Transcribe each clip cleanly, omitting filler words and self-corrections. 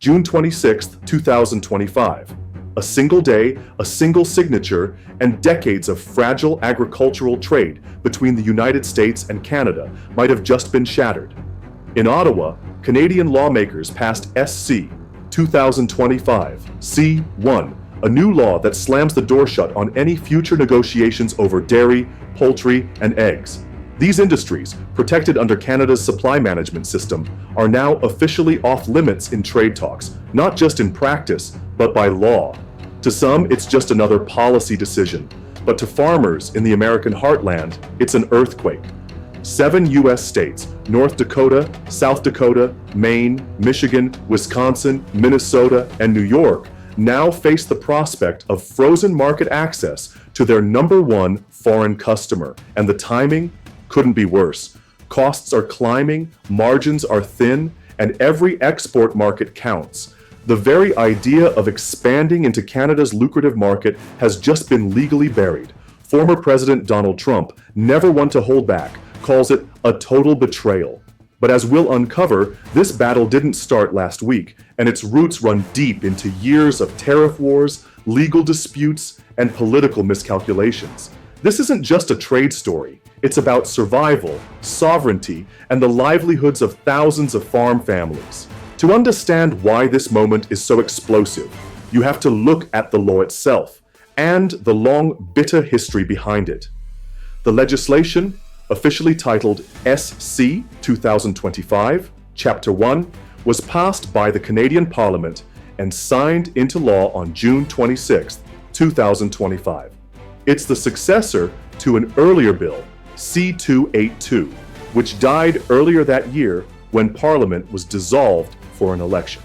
June 26, 2025. A single day, a single signature, and decades of fragile agricultural trade between the United States and Canada might have just been shattered. In Ottawa, Canadian lawmakers passed SC 2025 C1, a new law that slams the door shut on any future negotiations over dairy, poultry, and eggs. These industries, protected under Canada's supply management system, are now officially off limits in trade talks, not just in practice, but by law. To some, it's just another policy decision, but to farmers in the American heartland, it's an earthquake. 7 U.S. states, North Dakota, South Dakota, Maine, Michigan, Wisconsin, Minnesota, and New York, now face the prospect of frozen market access to their #1 foreign customer, and the timing couldn't be worse. Costs are climbing, margins are thin, and every export market counts. The very idea of expanding into Canada's lucrative market has just been legally buried. Former President Donald Trump, never one to hold back, calls it a total betrayal. But as we'll uncover, this battle didn't start last week, and its roots run deep into years of tariff wars, legal disputes, and political miscalculations. This isn't just a trade story. It's about survival, sovereignty, and the livelihoods of thousands of farm families. To understand why this moment is so explosive, you have to look at the law itself and the long, bitter history behind it. The legislation, officially titled SC 2025, Chapter 1, was passed by the Canadian Parliament and signed into law on June 26, 2025. It's the successor to an earlier bill, C-282, which died earlier that year when Parliament was dissolved for an election.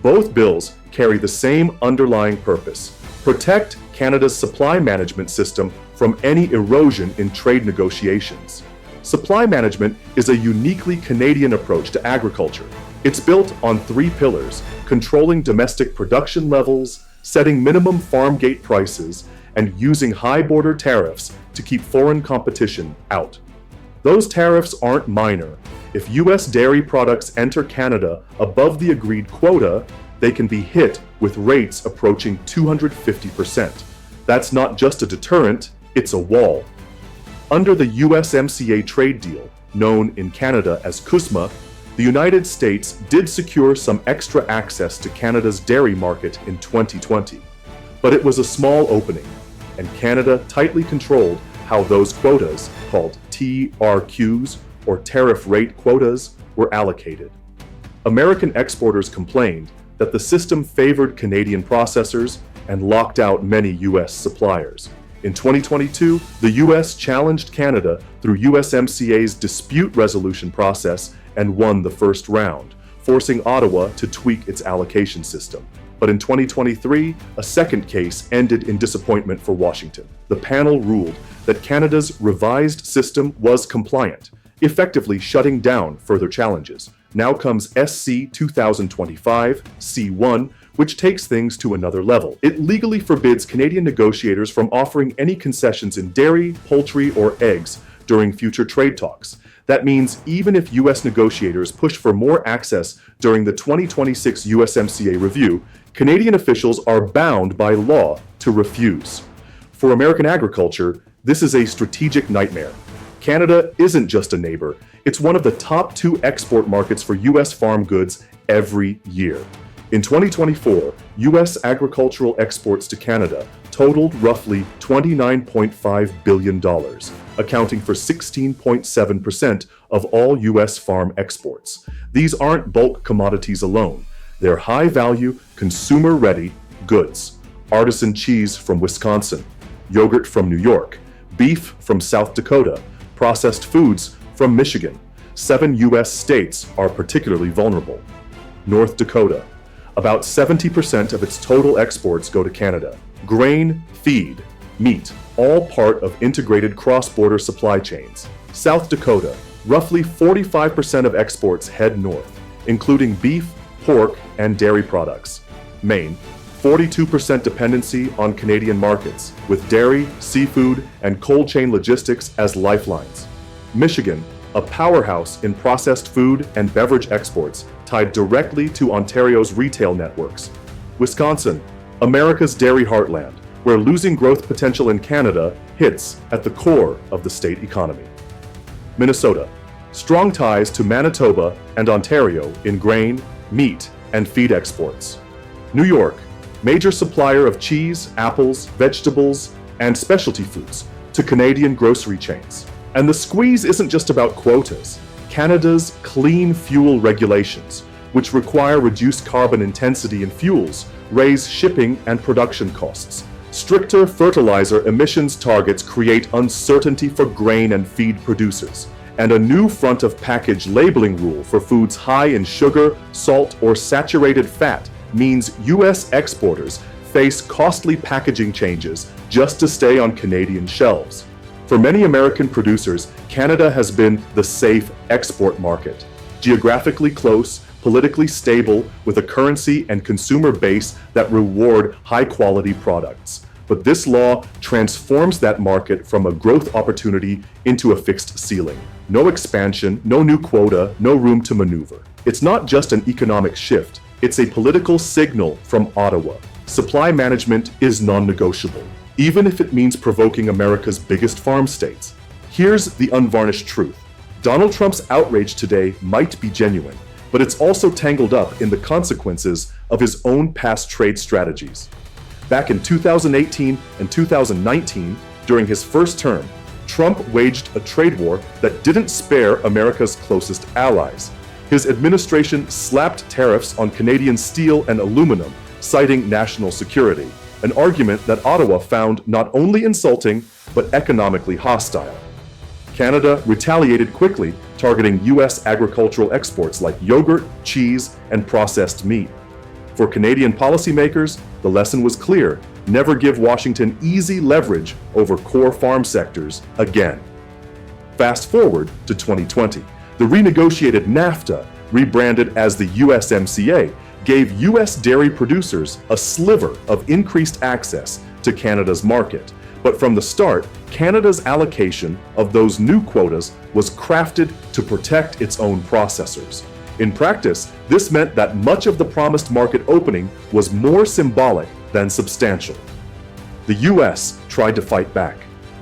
Both bills carry the same underlying purpose: protect Canada's supply management system from any erosion in trade negotiations. Supply management is a uniquely Canadian approach to agriculture. It's built on 3 pillars: controlling domestic production levels, setting minimum farm gate prices, and using high border tariffs to keep foreign competition out. Those tariffs aren't minor. If U.S. dairy products enter Canada above the agreed quota, they can be hit with rates approaching 250%. That's not just a deterrent, it's a wall. Under the USMCA trade deal, known in Canada as CUSMA, the United States did secure some extra access to Canada's dairy market in 2020. But it was a small opening, and Canada tightly controlled how those quotas, called TRQs or tariff rate quotas, were allocated. American exporters complained that the system favored Canadian processors and locked out many U.S. suppliers. In 2022, the U.S. challenged Canada through USMCA's dispute resolution process and won the first round, forcing Ottawa to tweak its allocation system. But in 2023, a second case ended in disappointment for Washington. The panel ruled that Canada's revised system was compliant, effectively shutting down further challenges. Now comes SC 2025 C1, which takes things to another level. It legally forbids Canadian negotiators from offering any concessions in dairy, poultry, or eggs during future trade talks. That means even if U.S. negotiators push for more access during the 2026 USMCA review, Canadian officials are bound by law to refuse. For American agriculture, this is a strategic nightmare. Canada isn't just a neighbor, it's one of the top 2 export markets for U.S. farm goods every year. In 2024, U.S. agricultural exports to Canada totaled roughly $29.5 billion, accounting for 16.7% of all U.S. farm exports. These aren't bulk commodities alone. They're high-value, consumer-ready goods. Artisan cheese from Wisconsin, yogurt from New York, beef from South Dakota, processed foods from Michigan. 7 U.S. states are particularly vulnerable. North Dakota. About 70% of its total exports go to Canada. Grain, feed, meat, all part of integrated cross-border supply chains. South Dakota. Roughly 45% of exports head north, including beef, pork, and dairy products. Maine. 42% dependency on Canadian markets, with dairy, seafood, and cold chain logistics as lifelines. Michigan, a powerhouse in processed food and beverage exports, tied directly to Ontario's retail networks. Wisconsin, America's dairy heartland, where losing growth potential in Canada hits at the core of the state economy. Minnesota, strong ties to Manitoba and Ontario in grain, meat, and feed exports. New York, major supplier of cheese, apples, vegetables, and specialty foods to Canadian grocery chains. And the squeeze isn't just about quotas. Canada's clean fuel regulations, which require reduced carbon intensity in fuels, raise shipping and production costs. Stricter fertilizer emissions targets create uncertainty for grain and feed producers. And a new front of package labeling rule for foods high in sugar, salt, or saturated fat means U.S. exporters face costly packaging changes just to stay on Canadian shelves. For many American producers, Canada has been the safe export market. Geographically close, politically stable, with a currency and consumer base that reward high-quality products. But this law transforms that market from a growth opportunity into a fixed ceiling. No expansion, no new quota, no room to maneuver. It's not just an economic shift, it's a political signal from Ottawa. Supply management is non-negotiable, even if it means provoking America's biggest farm states. Here's the unvarnished truth. Donald Trump's outrage today might be genuine, but it's also tangled up in the consequences of his own past trade strategies. Back in 2018 and 2019, during his first term, Trump waged a trade war that didn't spare America's closest allies. His administration slapped tariffs on Canadian steel and aluminum, citing national security, an argument that Ottawa found not only insulting, but economically hostile. Canada retaliated quickly, targeting U.S. agricultural exports like yogurt, cheese, and processed meat. For Canadian policymakers, the lesson was clear: never give Washington easy leverage over core farm sectors again. Fast forward to 2020. The renegotiated NAFTA, rebranded as the USMCA, gave U.S. dairy producers a sliver of increased access to Canada's market. But from the start, Canada's allocation of those new quotas was crafted to protect its own processors. In practice, this meant that much of the promised market opening was more symbolic than substantial. The U.S. tried to fight back.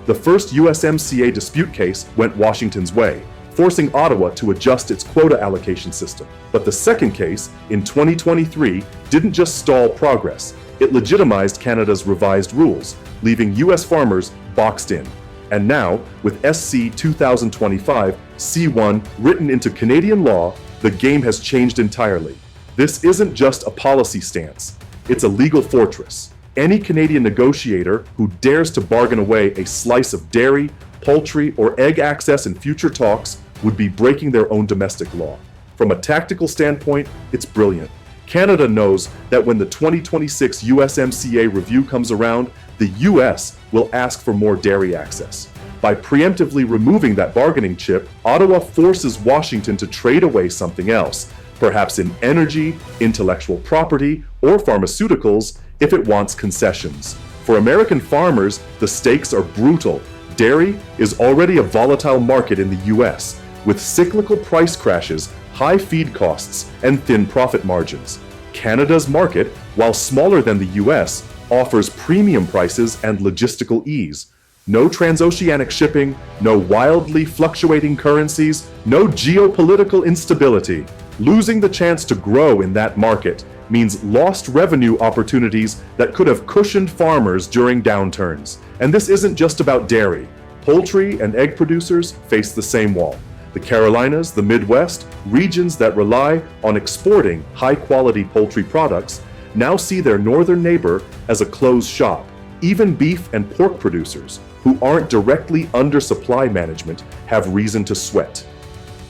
The first USMCA dispute case went Washington's way, forcing Ottawa to adjust its quota allocation system. But the second case, in 2023, didn't just stall progress. It legitimized Canada's revised rules, leaving U.S. farmers boxed in. And now, with SC 2025 C1 written into Canadian law, the game has changed entirely. This isn't just a policy stance, it's a legal fortress. Any Canadian negotiator who dares to bargain away a slice of dairy, poultry, or egg access in future talks would be breaking their own domestic law. From a tactical standpoint, it's brilliant. Canada knows that when the 2026 USMCA review comes around, the US will ask for more dairy access. By preemptively removing that bargaining chip, Ottawa forces Washington to trade away something else, perhaps in energy, intellectual property, or pharmaceuticals, if it wants concessions. For American farmers, the stakes are brutal. Dairy is already a volatile market in the US, with cyclical price crashes, high feed costs, and thin profit margins. Canada's market, while smaller than the US, offers premium prices and logistical ease. No transoceanic shipping, no wildly fluctuating currencies, no geopolitical instability. Losing the chance to grow in that market means lost revenue opportunities that could have cushioned farmers during downturns. And this isn't just about dairy. Poultry and egg producers face the same wall. The Carolinas, the Midwest, regions that rely on exporting high-quality poultry products, now see their northern neighbor as a closed shop. Even beef and pork producers, who aren't directly under supply management, have reason to sweat.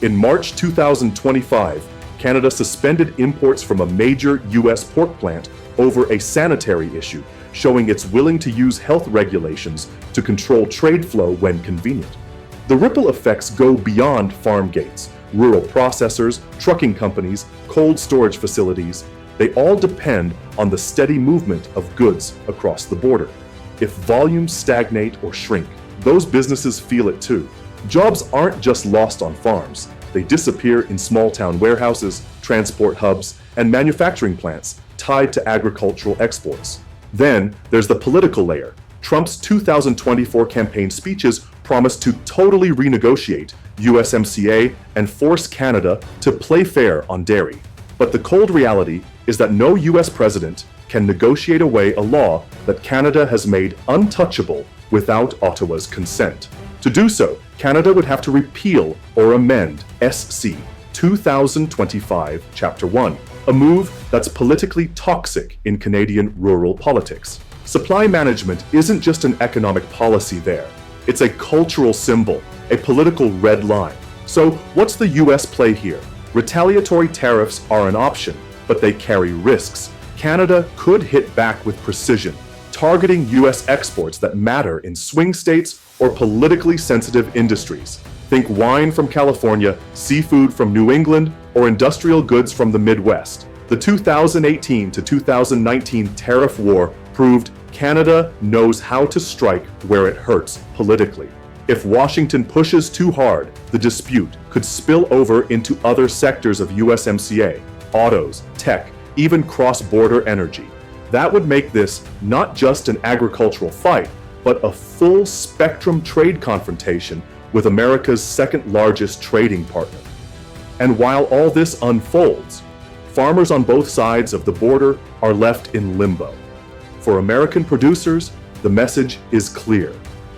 In March 2025, Canada suspended imports from a major U.S. pork plant over a sanitary issue, showing it's willing to use health regulations to control trade flow when convenient. The ripple effects go beyond farm gates. Rural processors, trucking companies, cold storage facilities, they all depend on the steady movement of goods across the border. If volumes stagnate or shrink, those businesses feel it too. Jobs aren't just lost on farms, They disappear in small-town warehouses, transport hubs, and manufacturing plants tied to agricultural exports. Then there's the political layer. Trump's 2024 campaign speeches promised to totally renegotiate USMCA and force Canada to play fair on dairy. But the cold reality is that no US president can negotiate away a law that Canada has made untouchable without Ottawa's consent. To do so, Canada would have to repeal or amend SC 2025 Chapter 1, a move that's politically toxic in Canadian rural politics. Supply management isn't just an economic policy there. It's a cultural symbol, a political red line. So what's the US play here? Retaliatory tariffs are an option, but they carry risks. Canada could hit back with precision, targeting US exports that matter in swing states or politically sensitive industries. Think wine from California, seafood from New England, or industrial goods from the Midwest. The 2018 to 2019 tariff war proved Canada knows how to strike where it hurts politically. If Washington pushes too hard, the dispute could spill over into other sectors of USMCA, autos, tech, even cross-border energy. That would make this not just an agricultural fight, but a full-spectrum trade confrontation with America's second-largest trading partner. And while all this unfolds, farmers on both sides of the border are left in limbo. For American producers, the message is clear.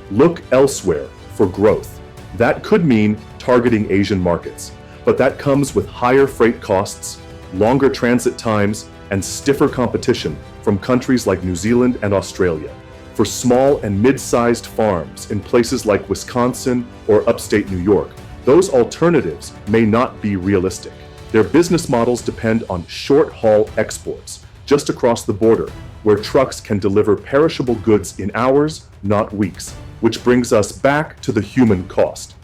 Look elsewhere for growth. That could mean targeting Asian markets, but that comes with higher freight costs, longer transit times, and stiffer competition from countries like New Zealand and Australia. For small and mid-sized farms in places like Wisconsin or upstate New York, those alternatives may not be realistic. Their business models depend on short-haul exports, just across the border, where trucks can deliver perishable goods in hours, not weeks, which brings us back to the human cost.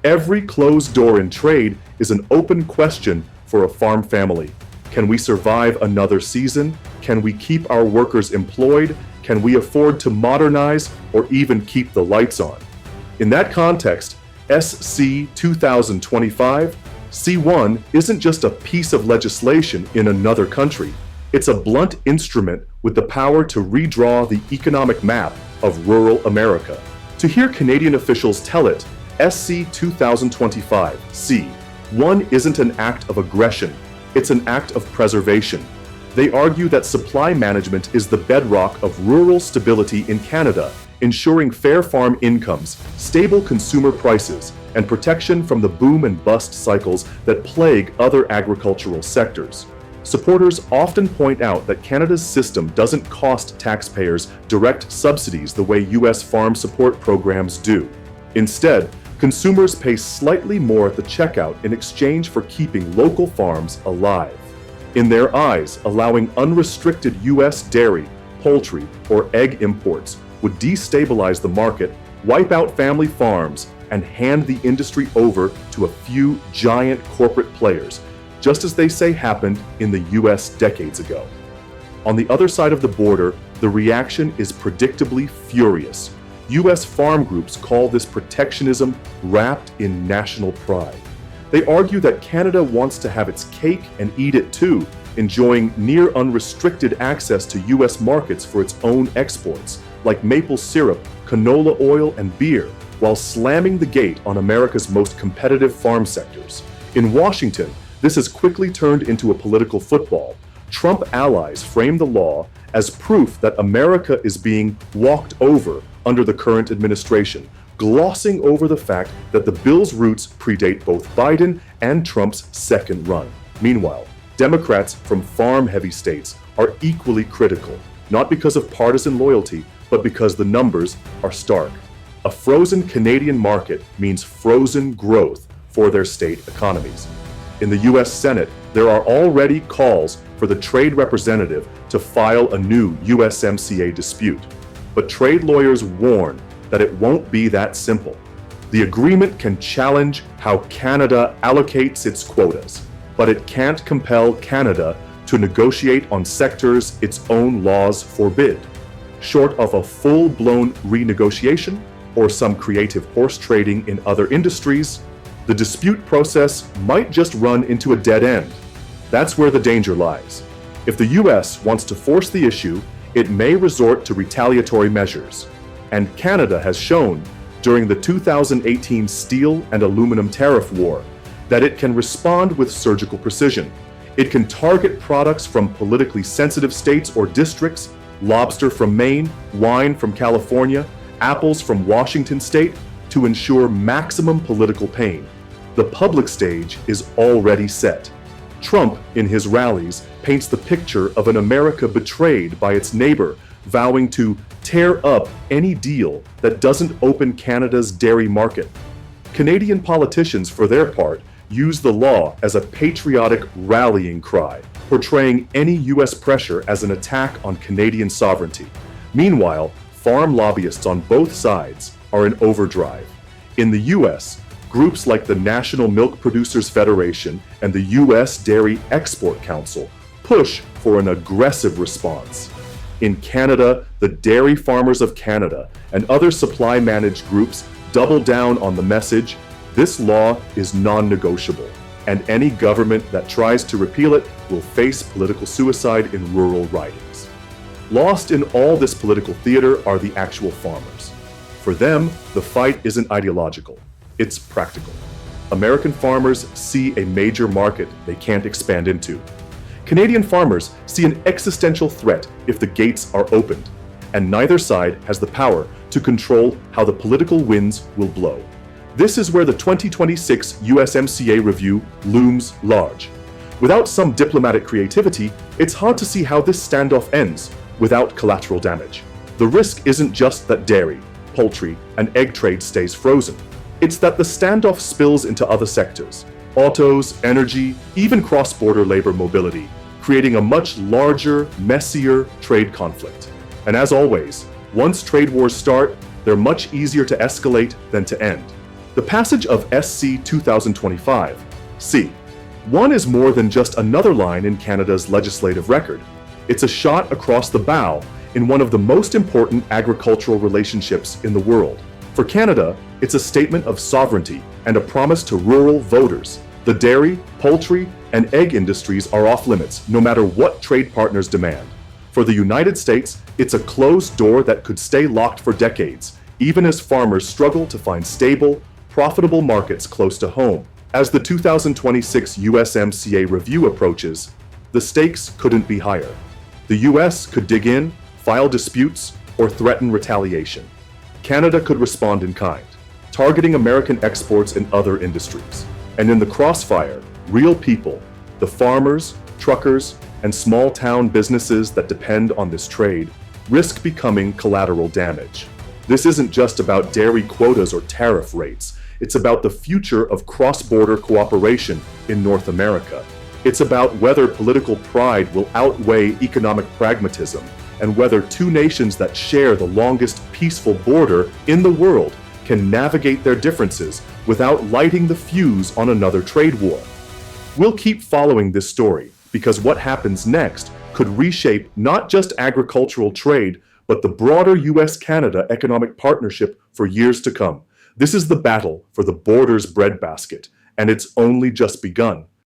Every closed door in trade is an open question for a farm family. Can we survive another season? Can we keep our workers employed? Can we afford to modernize or even keep the lights on? In that context, SC 2025, C1 isn't just a piece of legislation in another country. It's a blunt instrument with the power to redraw the economic map of rural America. To hear Canadian officials tell it, SC 2025, C1 isn't an act of aggression, it's an act of preservation. They argue that supply management is the bedrock of rural stability in Canada, ensuring fair farm incomes, stable consumer prices, and protection from the boom and bust cycles that plague other agricultural sectors. Supporters often point out that Canada's system doesn't cost taxpayers direct subsidies the way US farm support programs do. Instead, consumers pay slightly more at the checkout in exchange for keeping local farms alive. In their eyes, allowing unrestricted US dairy, poultry, or egg imports would destabilize the market, wipe out family farms, and hand the industry over to a few giant corporate players, just as they say happened in the US decades ago. On the other side of the border, the reaction is predictably furious. US farm groups call this protectionism wrapped in national pride. They argue that Canada wants to have its cake and eat it too, enjoying near unrestricted access to US markets for its own exports, like maple syrup, canola oil, and beer, while slamming the gate on America's most competitive farm sectors. In Washington, this has quickly turned into a political football. Trump allies frame the law as proof that America is being walked over under the current administration, glossing over the fact that the bill's roots predate both Biden and Trump's second run. Meanwhile, Democrats from farm-heavy states are equally critical, not because of partisan loyalty, but because the numbers are stark. A frozen Canadian market means frozen growth for their state economies. In the US Senate, there are already calls for the trade representative to file a new USMCA dispute. But trade lawyers warn that it won't be that simple. The agreement can challenge how Canada allocates its quotas, but it can't compel Canada to negotiate on sectors its own laws forbid. Short of a full-blown renegotiation or some creative horse trading in other industries, The dispute process might just run into a dead end. That's where the danger lies. If the US wants to force the issue, it may resort to retaliatory measures. And Canada has shown, during the 2018 steel and aluminum tariff war, that it can respond with surgical precision. It can target products from politically sensitive states or districts, lobster from Maine, wine from California, apples from Washington state, to ensure maximum political pain. The public stage is already set. Trump, in his rallies, paints the picture of an America betrayed by its neighbor, vowing to tear up any deal that doesn't open Canada's dairy market. Canadian politicians, for their part, use the law as a patriotic rallying cry, portraying any US pressure as an attack on Canadian sovereignty. Meanwhile, farm lobbyists on both sides are in overdrive. In the US, groups like the National Milk Producers Federation and the US Dairy Export Council push for an aggressive response. In Canada, the Dairy Farmers of Canada and other supply-managed groups double down on the message, this law is non-negotiable, and any government that tries to repeal it will face political suicide in rural ridings. Lost in all this political theater are the actual farmers. For them, the fight isn't ideological, it's practical. American farmers see a major market they can't expand into. Canadian farmers see an existential threat if the gates are opened, and neither side has the power to control how the political winds will blow. This is where the 2026 USMCA review looms large. Without some diplomatic creativity, it's hard to see how this standoff ends without collateral damage. The risk isn't just that dairy, poultry, and egg trade stays frozen. It's that the standoff spills into other sectors, autos, energy, even cross-border labor mobility, creating a much larger, messier trade conflict. And as always, once trade wars start, they're much easier to escalate than to end. The passage of SC 2025, C. 1 is more than just another line in Canada's legislative record. It's a shot across the bow in one of the most important agricultural relationships in the world. For Canada, it's a statement of sovereignty and a promise to rural voters. The dairy, poultry, and egg industries are off limits, no matter what trade partners demand. For the United States, it's a closed door that could stay locked for decades, even as farmers struggle to find stable, profitable markets close to home. As the 2026 USMCA review approaches, the stakes couldn't be higher. The US could dig in, file disputes, or threaten retaliation. Canada could respond in kind, targeting American exports in other industries. And in the crossfire, real people, the farmers, truckers, and small-town businesses that depend on this trade, risk becoming collateral damage. This isn't just about dairy quotas or tariff rates. It's about the future of cross-border cooperation in North America. It's about whether political pride will outweigh economic pragmatism, and whether two nations that share the longest peaceful border in the world can navigate their differences without lighting the fuse on another trade war. We'll keep following this story, because what happens next could reshape not just agricultural trade, but the broader US-Canada economic partnership for years to come. This is the battle for the border's breadbasket, and it's only just begun.